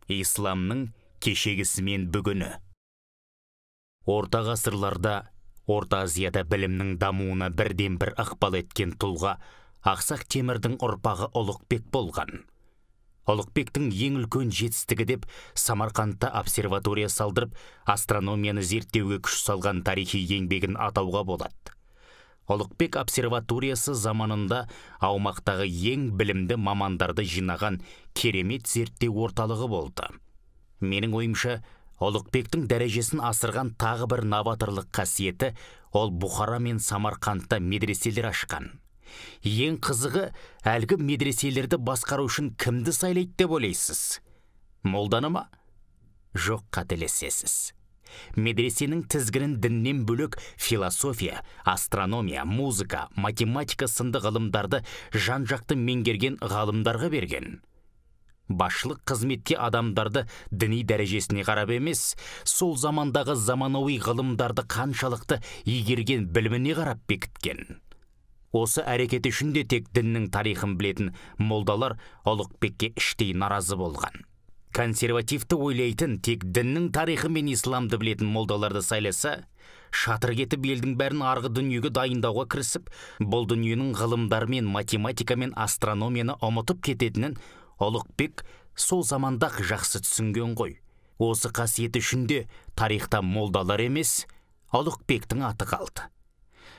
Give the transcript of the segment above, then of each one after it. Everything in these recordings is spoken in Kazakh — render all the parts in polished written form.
Исламның кешегісі мен бүгіні. Орта ғасырларда Орта Азияда білімнің дамуына бірден бір ықпал еткен тұлға Ақсақ Темірдің ұрпағы Ұлықбек болған. Ұлықбектің ең үлкен жетістігі деп Самарқандта обсерватория салдырып, астрономияны зерттеуге күш салған тарихи еңбегін атауға болады. Ұлықбек обсерваториясы заманында аумақтағы ең білімді мамандарды жинаған керемет зерттеу орталығы болды. Менің ойымша, Ұлықбектің дәрежесін асырған тағы бір новаторлық қасиеті, ол Бұхара мен Самарқандта медреселер ашқан. Ең қызығы, әлгі медреселерді басқару үшін кімді сайлайды деп ойлайсыз? Молданы ма? Жоқ, қателесесіз. Медресенің тізгінін діннен бөлек философия, астрономия, музыка, математика сынды ғылымдарды жан-жақты меңгерген ғалымдарға берген. Басшылық қызметке адамдарды діни дәрежесіне қарап емес, сол замандағы заманауи ғылымдарды қаншалықты игерген біліміне қарап бекіткен. Осы әрекет үшін де тек діннің тарихын білетін молдалар Ұлықбекке іштей наразы болған. Консервативті ойлайтын, тек діннің тарихы мен исламды білетін молдаларды сайласа, шатыр кетіп елдің бәрін арғы дүниеге дайындауға кірісіп, бұл дүниенің ғылымдары мен математика мен астрономияны ұмытып кететінін Ұлықбек сол замандақ жақсы түсінген ғой. Осы қасиеті үшін де тарихта молдалар емес, Ұлықбектің аты қалды.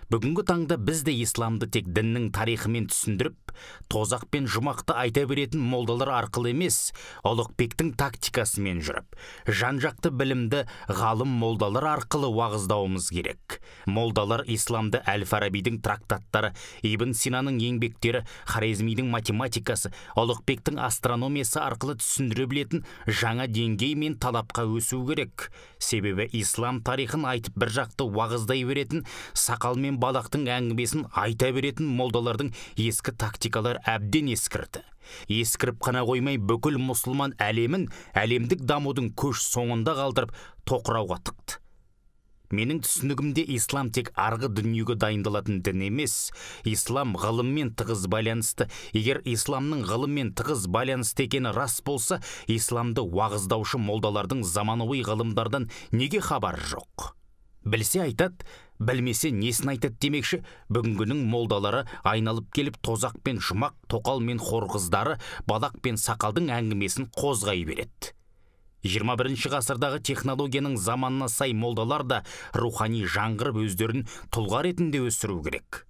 Бүгінгі таңда бізде исламды тек діннің тарихымен түсіндіріп, тозақ пен жұмақты айта беретін молдалар арқылы емес, Ұлықбектің тактикасымен жүріп, жан-жақты білімді ғалым молдалар арқылы уағыздауымыз керек. Молдалар исламды Әл-Фарабидің трактаттары, Ибн Синаның еңбектері, Хорезмидің математикасы, Ұлықбектің астрономиясы арқылы түсіндіре білетін жаңа деңгей мен талапқа өсу керек. Себебі ислам тарихын айтып бір жақты уағыздай беретін, сақал мен балақтың әңгімесін айта беретін молдалардың ескі тактикалар әбден ескірді. Ескіріп қана қоймай, бүкіл мұсылман әлемін әлемдік дамудың көш соңында қалдырып тоқырауға тықты. Менің түсінігімде ислам тек арғы дүниеге дайындалатын дін емес, ислам ғылыммен тығыз байланысты. Егер исламның ғылыммен тығыз байланысты екені рас болса, исламды уағыздаушы молдалардың заманауи ғылымдардан неге хабар жоқ? Білсе айтады, білмесе несін айтады демекші, бүгінгінің молдалары айналып келіп тозақ пен жұмақ, тоқал мен хорғыздары, балақ пен сақалдың әңгімесін қозғай береді. 21 ғасырдағы технологияның заманына сай молдалар да рухани жаңғырып өздерін тұлға ретінде өсіру керек.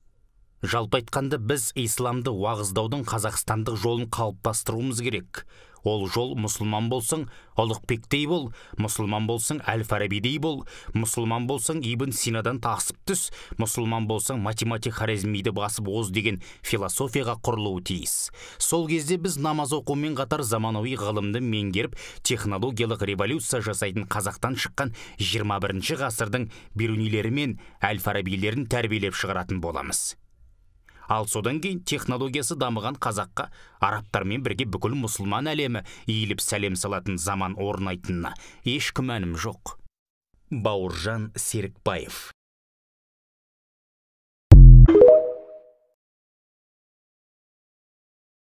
Жалпы айтқанда біз исламды уағыздаудың қазақстандық жолын қалыптастыруымыз керек. Ол жол мұсылман болсаң, Ұлықбектей бол, мұсылман болсаң, Әл-Фарабидей бол, мұсылман болсаң, Ибн Синадан тасып түс, мұсылман болсаң, математик Хорезмиді басып оз деген философияға құрылуы тиіс. Сол кезде біз намаз оқумен қатар заманауи ғылымды меңгеріп, технологиялық революция жасайтын қазақтан шыққан 21 ғасырдың Бирунилері мен Әл-Фарабилерін тәрбиелеп шығаратын боламыз. Ал содан кейін технологиясы дамыған қазаққа арабтармен бірге бүкіл мұсылман әлемі иіліп сәлем салатын заман орнайтынына еш күмәнім жоқ. Бауыржан Серікбаев.